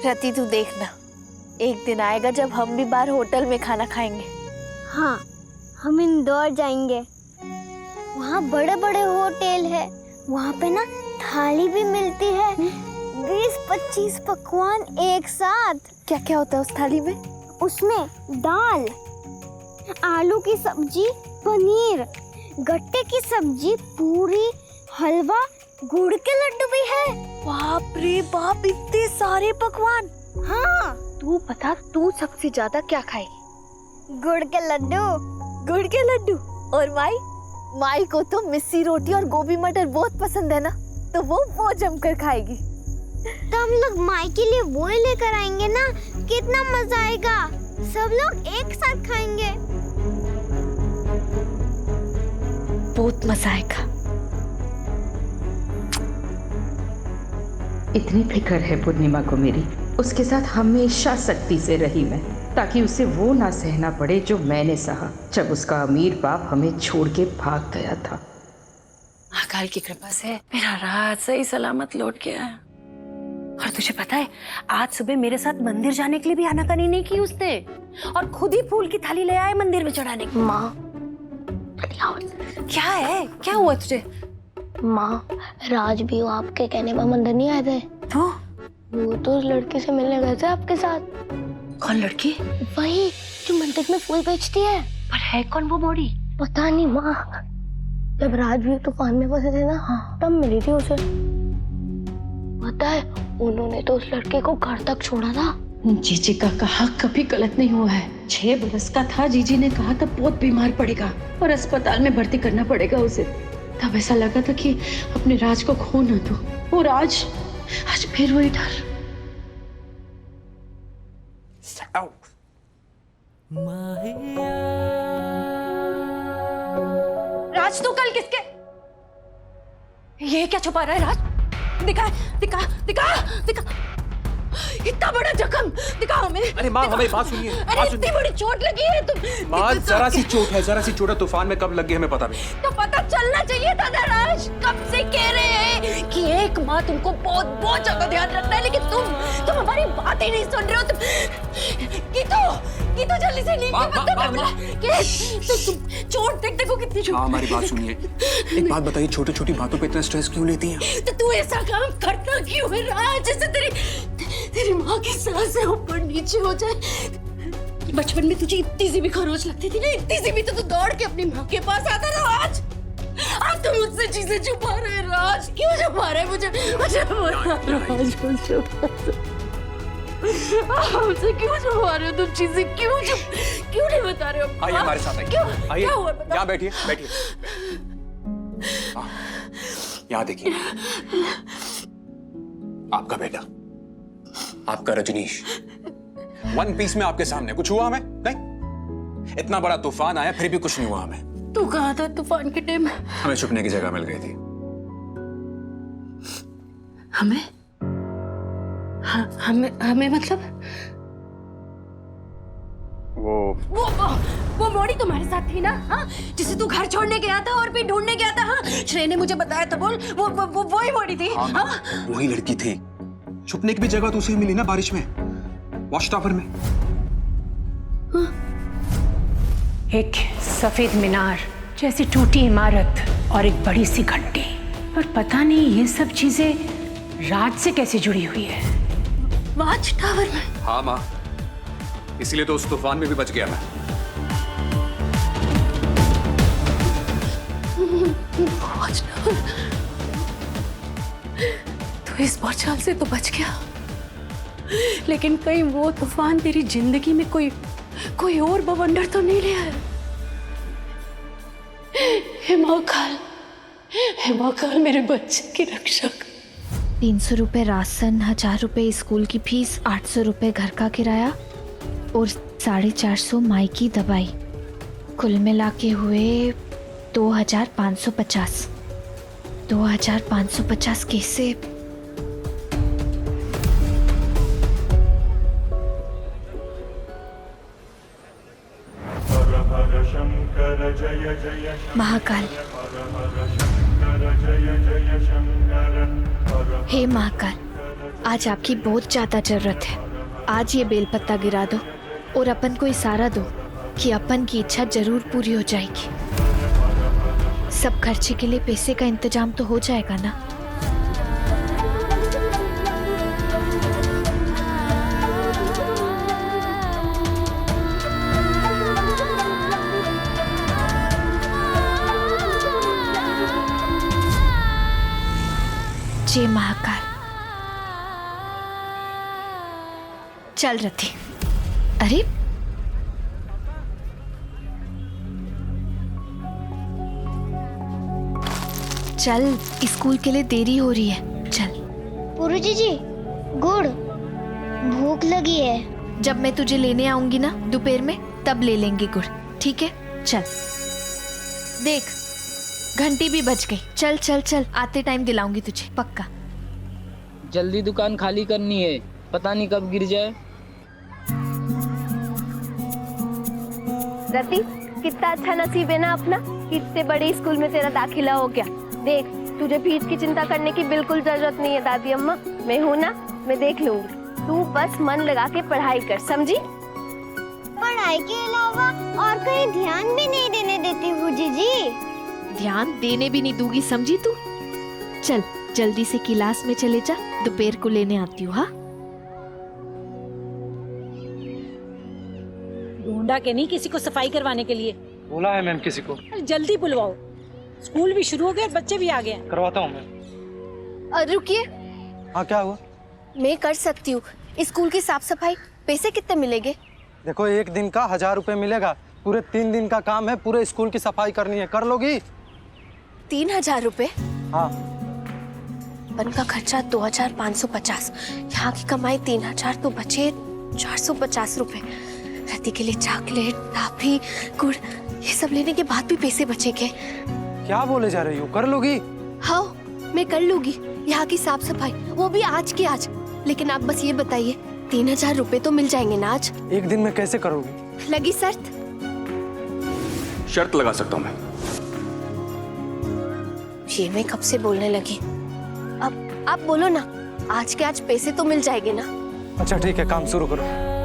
रति तू देखना, एक दिन आएगा जब हम भी बाहर होटल में खाना खाएंगे। हाँ, हम इंदौर जाएंगे। वहाँ बड़े बड़े होटल है, वहाँ पे ना थाली भी मिलती है। 20-25 पकवान एक साथ। क्या क्या होता है उस थाली में? उसमें दाल, आलू की सब्जी, पनीर, गट्टे की सब्जी, पूरी, हलवा, गुड़ के लड्डू भी है। बाप रे बाप, इतने सारे पकवान। हाँ। तू बता, तू सबसे ज्यादा क्या खाएगी? गुड़ के लड्डू। गुड़ के लड्डू। और माई को तो मिस्सी रोटी और गोभी मटर बहुत पसंद है ना, तो वो जमकर खाएगी। तो हम लोग माई के लिए वो ही लेकर आएंगे ना, कितना मजा आएगा। सब लोग एक साथ खाएंगे। बहुत मजा आएगा। इतनी फिक्र है पूर्णिमा को मेरी, उसके साथ हमेशा सख्ती से रही मैं, ताकि उसे वो ना सहना पड़े जो मैंने सहा जब उसका अमीर बाप हमें छोड़ के भाग गया था। अकाल की कृपा से मेरा राज सही सलामत लौट गया है। और तुझे पता है, आज सुबह मेरे साथ मंदिर जाने के लिए भी आनाकानी नहीं की उसने, और खुद ही फूल की थाली ले आए मंदिर में चढ़ाने की। माँ, क्या है? क्या हुआ तुझे? माँ, राज भी वो आपके कहने पर मंदिर नहीं आए थे। तो वो तो उस लड़की से मिलने गए थे आपके साथ। कौन लड़की? वही जो मंदिर में फूल बेचती है। पर है कौन वो मोड़ी? पता नहीं माँ, जब राज भी तूफान में फंसे थे ना, तब मिली थी उसे। पता है, उन्होंने तो उस लड़के को घर तक छोड़ा था। जीजी का कहा कभी गलत नहीं हुआ है। 6 बरस का था, जीजी ने कहा था बहुत बीमार पड़ेगा और अस्पताल में भर्ती करना पड़ेगा उसे। तब ऐसा लगा था कि अपने राज को खो ना दो, और आज फिर वही डर। राज, तू कल किसके? ये क्या छुपा रहा है राज? दिखा दिखा दिखा दिखा, इतना बड़ा जख्म दिखा हमें। अरे माँ, हमें बात सुनिए। अरे इतनी बड़ी चोट लगी है तुम। माँ, जरा सी चोट है, जरा सी चोट है। तूफान में कब लग गई हमें पता नहीं। तो पता चलना चाहिए था ना राज। कब से कह रहे हैं कि एक माँ तुमको बहुत बहुत ज्यादा ध्यान रखना है, लेकिन तुम हमारी बात ही नहीं सुन रहे हो। तुम जल्दी से नींद के पत्ते पे बुला। तुम चोट देखो कितनी चोट। हमारी बात सुनिए। एक बात बताइए, छोटी छोटी बातों पे इतना स्ट्रेस क्यों लेती हैं? तो तू ऐसा काम करता क्यों है राज, जैसे तेरी माँ की सांसें ऊपर नीचे हो जाए। बचपन में तुझे इतनी सी भी खरोच लगती थी ना, इतनी सी भी, तो तू दौड़ के अपनी माँ के पास आता ना। आज तुम मुझसे चीजें छुपा रहे हैं राज। क्यों छुपा रहे हैं मुझे? हमसे क्यों छुपा रहे हो तुम चीजें? क्यों नहीं बता रहे हो? आइए हमारे साथ, आइए। क्यों? आइए, क्या हुआ? यहाँ बैठिए, बैठिए। यहाँ देखिए, आपका बेटा, आपका रजनीश, वन पीस में आपके सामने। कुछ हुआ हमें? नहीं। इतना बड़ा तूफान आया, फिर भी कुछ नहीं हुआ हमें। तू कहाँ था तूफान के टाइम? हमें छुपने की जगह मिल गई थी। हमें मतलब वो मोड़ी तुम्हारे साथ थी ना? हाँ, जिसे तू घर छोड़ने गया था और फिर ढूंढने गया था। हाँ, श्रेय ने मुझे बताया था। बोल, वो ही मोड़ी थी। हाँ, वही लड़की थी। छुपने की भी जगह तो उसे मिली ना, बारिश में, वॉच टावर में। एक सफेद मीनार जैसी टूटी इमारत और एक बड़ी सी घंटी, पर पता नहीं ये सब चीजें राज से कैसे जुड़ी हुई है। वॉच टावर में? हाँ माँ, इसलिए तो उस तूफान में भी बच गया मैं। Watch tower? तो इस बौछार से तो बच गया, लेकिन कहीं वो तूफान तेरी जिंदगी में कोई और बवंडर तो नहीं ले आया? हे महाकाल, मेरे बच्चे की रक्षा कर। 300 रुपए राशन, 1000 रुपए स्कूल की फीस, 800 रुपए घर का किराया और 450 माई की दवाई, कुल मिला के हुए 2550। 2550 कैसे? महाकाल, हे महाकाल, आज आपकी बहुत ज्यादा जरूरत है। आज ये बेलपत्ता गिरा दो और अपन को इशारा दो कि अपन की इच्छा जरूर पूरी हो जाएगी। सब खर्चे के लिए पैसे का इंतजाम तो हो जाएगा ना? जय महाकाल। चल रथी। अरे चल, स्कूल के लिए देरी हो रही है, चल। पुरुजी जी, गुड़, भूख लगी है। जब मैं तुझे लेने आऊंगी ना दोपहर में, तब ले लेंगे गुड़, ठीक है? चल। देख, घंटी भी बज गई। चल चल चल, आते टाइम दिलाऊंगी तुझे, पक्का। जल्दी दुकान खाली करनी है, पता नहीं कब गिर जाए। रति, कितना अच्छा नसीब है ना अपना कि इतने बड़े स्कूल में तेरा दाखिला हो गया। देख, तुझे फीस की चिंता करने की बिल्कुल जरूरत नहीं है दादी अम्मा, मैं हूँ ना, मैं देख लूंगी। तू बस मन लगा के पढ़ाई कर, समझी? पढ़ाई के अलावा और कहीं ध्यान भी नहीं देने देती भूजी जी। ध्यान देने भी नहीं दूंगी, समझी तू? चल जल्दी से क्लास में चले जा, दोपहर को लेने आती हूँ। हाँ, ढूंढा के नहीं किसी को सफाई करवाने के लिए? बोला है मैम किसी को। जल्दी बुलवाओ, स्कूल भी शुरू हो गया और बच्चे भी आ गए हैं। करवाता हूँ मैं। रुकिए, हाँ क्या हुआ? मैं कर सकती हूँ स्कूल की साफ सफाई। पैसे कितने मिलेंगे? देखो, 1 दिन का 1000 रुपए मिलेगा। पूरे 3 दिन का काम है, पूरे स्कूल की सफाई करनी है। कर लोगी? 3000 रुपए? हाँ। अपन का खर्चा 2550, यहाँ की कमाई 3000, तो बचे 450 रुपए। रति के लिए चॉकलेट, टॉफी, गुड़, ये सब लेने के बाद भी पैसे बचेंगे। क्या बोले जा रही हो? कर लोगी? हाँ, मैं कर लूंगी यहाँ की साफ सफाई, वो भी आज की आज। लेकिन आप बस ये बताइए, 3000 रुपए तो मिल जाएंगे ना आज? 1 दिन में कैसे करोगी? लगी शर्त? शर्त लगा सकता हूँ मैं। ये मैं कब से बोलने लगी। अब आप बोलो ना, आज के आज पैसे तो मिल जाएंगे ना? अच्छा ठीक है, काम शुरू करो।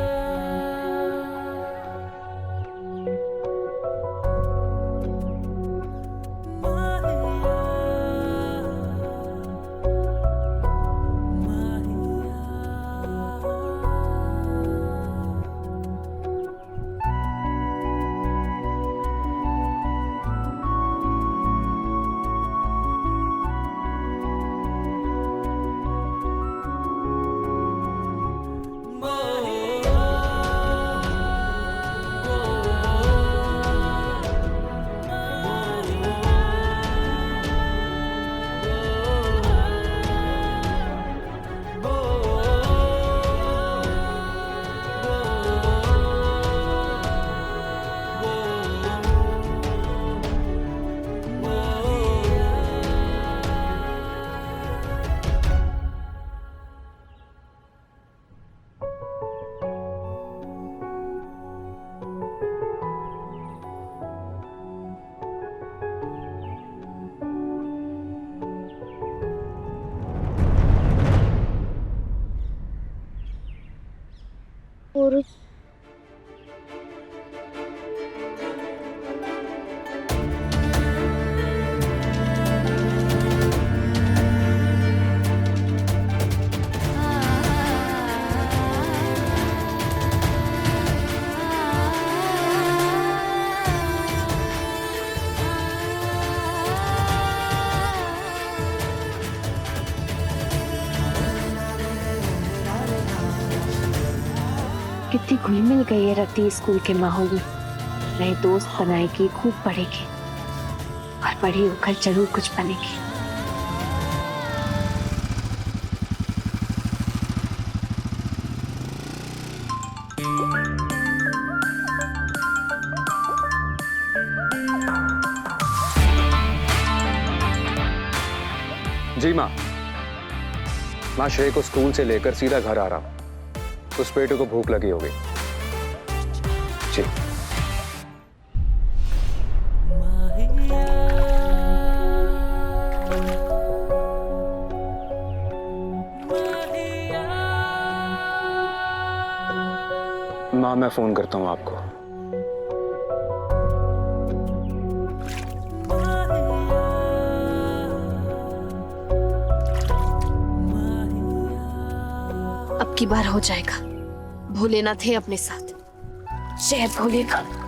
पुरुष कितनी घुल मिल गई है रति स्कूल के माहौल में। नए दोस्त बनाएगी, खूब पढ़ेगी और बड़ी होकर जरूर कुछ बनेगी। जी माँ, माँ श्रेय को स्कूल से लेकर सीधा घर आ रहा हूँ। उस बेटे को भूख लगी होगी। जी। हाँ, मैं फोन करता हूँ आपको। अब की बार हो जाएगा। भोलेनाथ है अपने साथ। जय भोलेनाथ।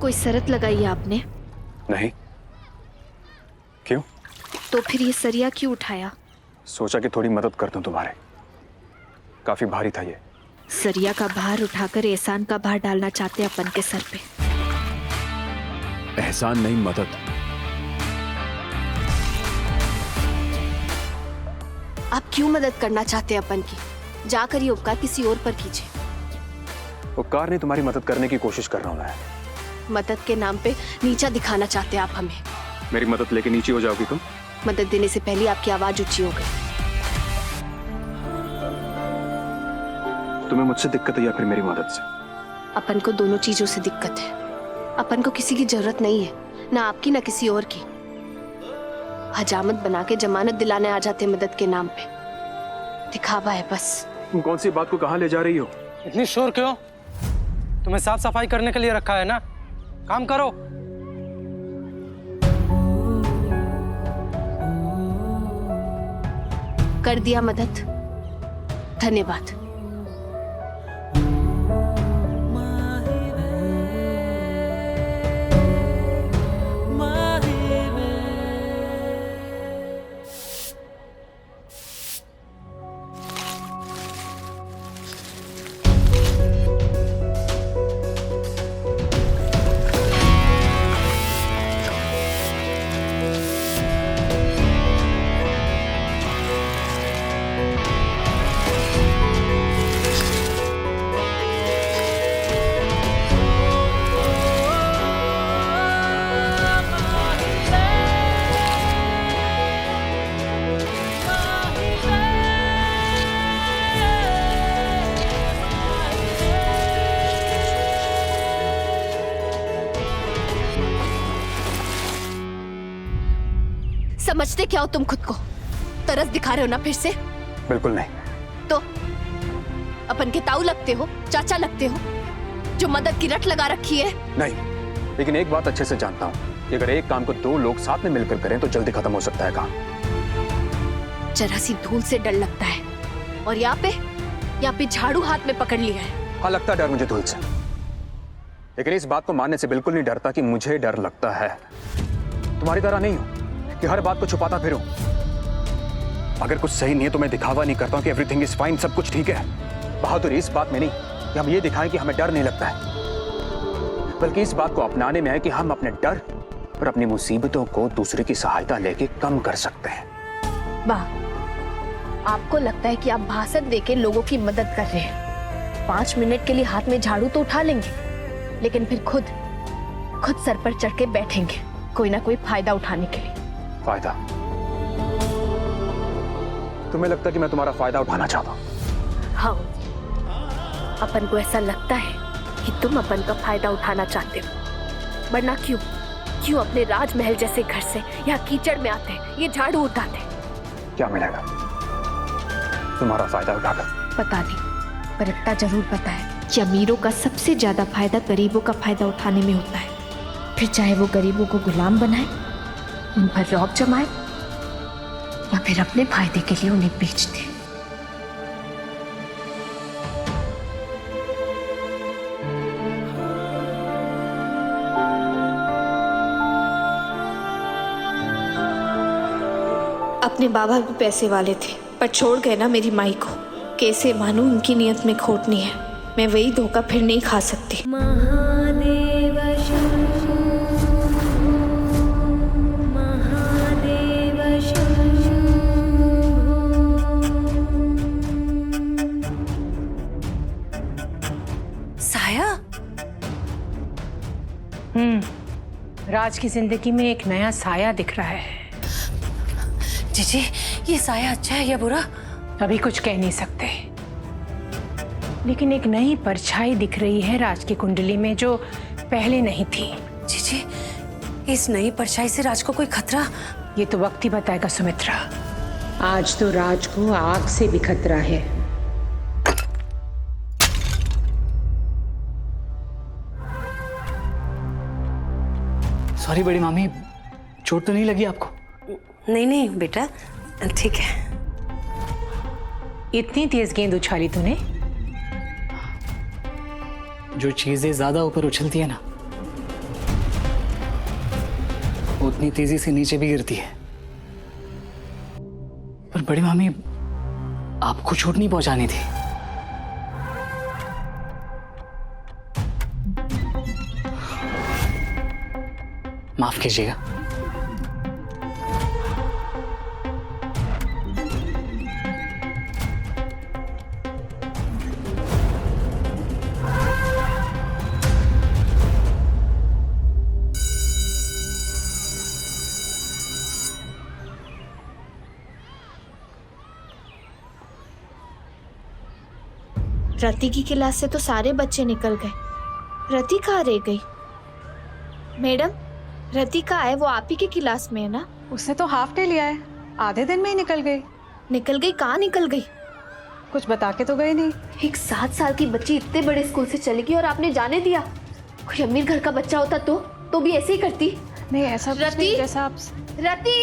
कोई शर्त लगाई है आपने? नहीं। क्यों? तो फिर ये सरिया क्यों उठाया? सोचा कि थोड़ी मदद कर दूं तुम्हारे। काफी भारी था ये। सरिया का भार उठाकर एहसान का भार डालना चाहते अपन के सर पे। एहसान नहीं, मदद। आप क्यों मदद करना चाहते हैं अपन की? जाकर ये उपकार किसी और पर कीजिए। उपकार नहीं, तुम्हारी मदद करने की कोशिश कर रहा हूं मैं। मदद के नाम पे नीचा दिखाना चाहते हैं आप हमें। मेरी मदद लेके नीचे हो जाओगी तुम? मदद देने से पहले आपकी आवाज ऊंची हो गई। तुम्हें मुझसे दिक्कत है या फिर मेरी मदद से? अपन को दोनों चीजों से दिक्कत है। अपन को किसी की जरूरत नहीं है, ना आपकी ना किसी और की। हजामत बना के जमानत दिलाने आ जाते मदद के नाम पे। दिखावा है बस। तुम कौन सी बात को कहां ले जा रही हो? इतनी शोर क्यों? तुम्हें साफ सफाई करने के लिए रखा है ना, काम करो। कर दिया मदद, धन्यवाद। समझते क्या हो तुम खुद को? तरस दिखा रहे हो ना फिर से? बिल्कुल नहीं। तो अपन के ताऊ लगते हो, चाचा लगते हो, जो मदद की रट लगा रखी है। नहीं, लेकिन एक बात अच्छे से जानता हूँ कि अगर एक काम को दो लोग साथ में मिलकर करें तो जल्दी खत्म हो सकता है काम। जरा सी धूल से डर लगता है और यहाँ पे झाड़ू हाथ में पकड़ लिया है। हाँ, लगता है डर मुझे धूल से, लेकिन इस बात को मानने से बिल्कुल नहीं डरता कि मुझे डर लगता है। तुम्हारी तरह नहीं हूं कि हर बात को छुपाता फिरूं। अगर कुछ सही नहीं है तो मैं दिखावा नहीं करता हूं कि एवरीथिंग इज फाइन, सब कुछ ठीक है। बहादुरी इस बात में नहीं कि हम ये दिखाएं कि हमें डर नहीं लगता है, बल्कि इस बात को अपनाने में है कि हम अपने डर और अपनी मुसीबतों को दूसरे की सहायता लेके कम कर सकते हैं। वाह, आपको लगता है कि आप भाषण देके लोगों की मदद कर रहे हैं। 5 मिनट के लिए हाथ में झाड़ू तो उठा लेंगे, लेकिन फिर खुद सर पर चढ़ के बैठेंगे कोई ना कोई फायदा उठाने के लिए। फायदा? तुम्हें लगता है कि मैं तुम्हारा फायदा उठाना चाहता हूं? हाँ, अपन को ऐसा लगता है कि तुम अपन का फायदा उठाना चाहते हो, वरना क्यों अपने राजमहल जैसे घर से यहाँ कीचड़ में आते हैं, ये झाड़ू उठाते हैं। क्या मिलेगा तुम्हारा फायदा उठाकर? पता नहीं, पर इतना जरूर पता है कि अमीरों का सबसे ज्यादा फायदा गरीबों का फायदा उठाने में होता है। फिर चाहे वो गरीबों को गुलाम बनाए, उन पर रौब जमाए, या फिर अपने फायदे के लिए उन्हें बेच दे। अपने बाबा भी पैसे वाले थे पर छोड़ गए ना मेरी माई को। कैसे मानूं उनकी नियत में खोट नहीं है। मैं वही धोखा फिर नहीं खा सकती। साया, राज की जिंदगी में एक नया साया दिख रहा है। जीजी, ये साया अच्छा है या बुरा? अभी कुछ कह नहीं सकते, लेकिन एक नई परछाई दिख रही है राज की कुंडली में जो पहले नहीं थी। जीजी, इस नई परछाई से राज को कोई खतरा? ये तो वक्त ही बताएगा सुमित्रा। आज तो राज को आग से भी खतरा है। सॉरी बड़ी मामी, चोट तो नहीं लगी आपको? नहीं नहीं बेटा, ठीक है। इतनी तेज गेंद उछाली तूने? जो चीजें ज्यादा ऊपर उछलती है ना, उतनी तेजी से नीचे भी गिरती है। पर बड़ी मामी, आपको चोट नहीं पहुंचानी थी। माफ कीजिएगा। रति की क्लास से तो सारे बच्चे निकल गए। रति कहाँ रह गई? मैडम, रति कहाँ है? वो आप ही की क्लास में है ना? उसने तो हाफ डे लिया है, आधे दिन में ही निकल गई। निकल गई? कहाँ निकल गई? कुछ बता के तो गई नहीं। एक 7 साल की बच्ची इतने बड़े स्कूल से चली गई और आपने जाने दिया? कोई अमीर घर का बच्चा होता तो भी ऐसे ही करती। नहीं ऐसा कुछ नहीं जैसा आप। रति,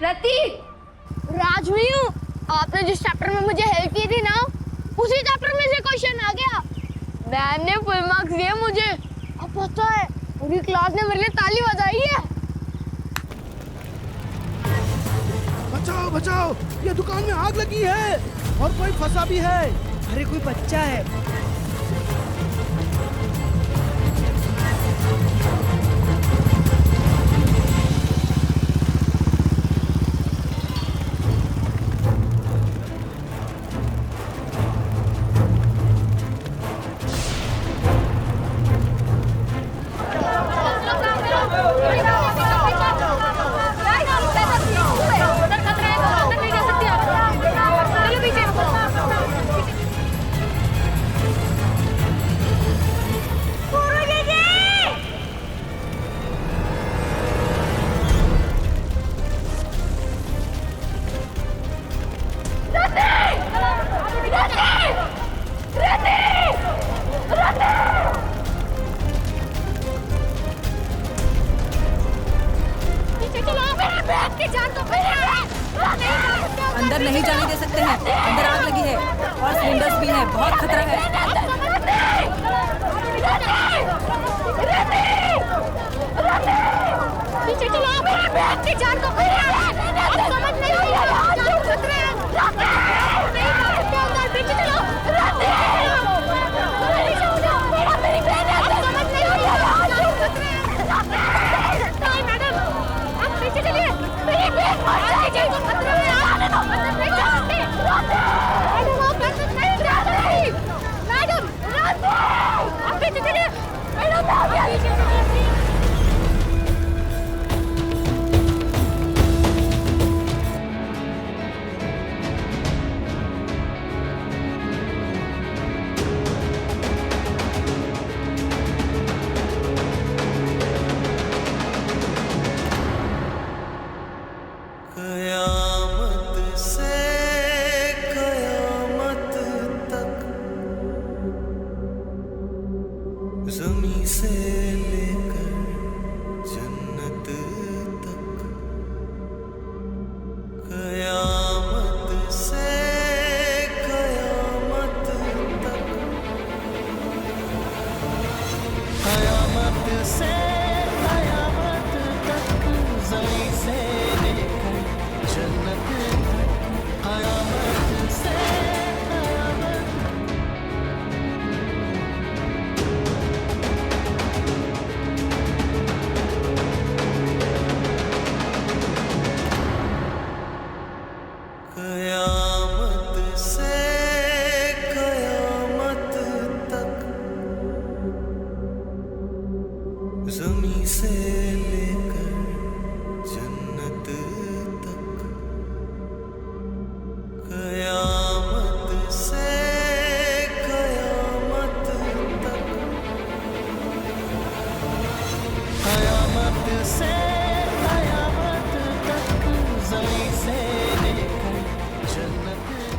रति, राज मैं हूँ। आपने जिस चैप्टर में मुझे हेल्प की थी ना, उसी चैप्टर में से क्वेश्चन आ गया। मैम ने फुल मार्क्स दिए मुझे। अब पता है पूरी क्लास ने मेरे लिए ताली बजाई है। बचाओ बचाओ, ये दुकान में आग लगी है और कोई फंसा भी है। अरे कोई बच्चा है। अंदर नहीं जाने दे सकते हैं, अंदर आग लगी है और सिलेंडर्स भी हैं, बहुत खतरा है। पीछे चलो, मेरे बैग की जान को खतरा है। अब समझ नहीं आ रहा, जान खतरे है। नहीं मारते अंदर, पीछे चलो। मेरी बहन है, अब समझ नहीं आ रहा, जान खतरे है। नहीं मैडम, आप पीछे चलिए। मेरी बहन मर जाएगी, खतरे में आने दो। अंदर नहीं जा सकते। मैडम आप अंदर नहीं जा सकती। मैडम आप पीछे चलिए। मैडम आप पीछे चलिए। ज़मीं से लेकर जन्नत तक, क़यामत से क़यामत तक, क़यामत से क़यामत तक, ज़मीं से लेकर ज़मीं से लेकर जन्नत तक, कयामत से कयामत तक, कयामत से कयामत तक, ज़मीं से लेकर जन्नत तक।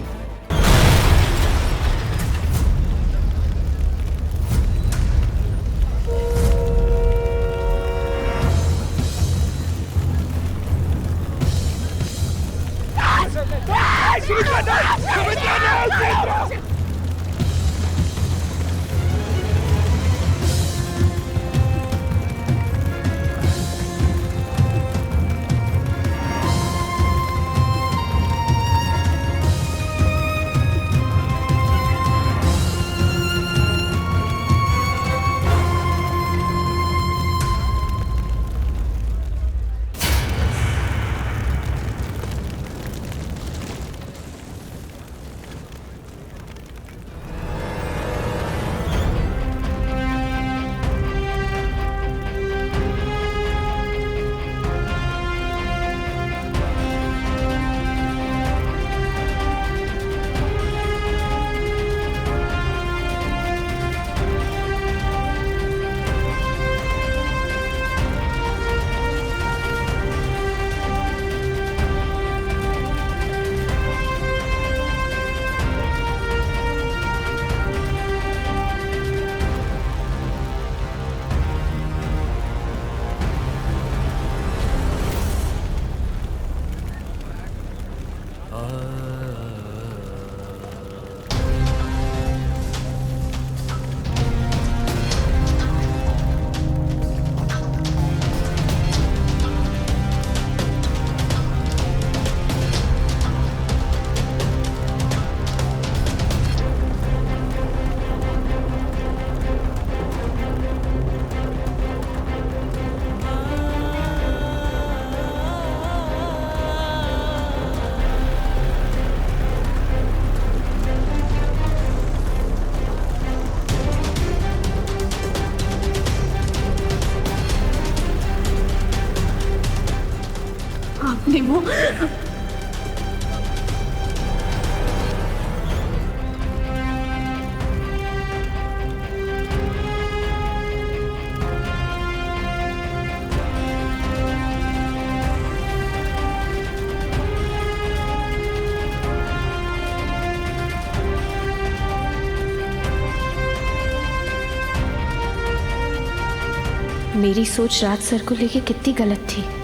आपने वो मेरी सोच राज सर को लेके कितनी गलत थी।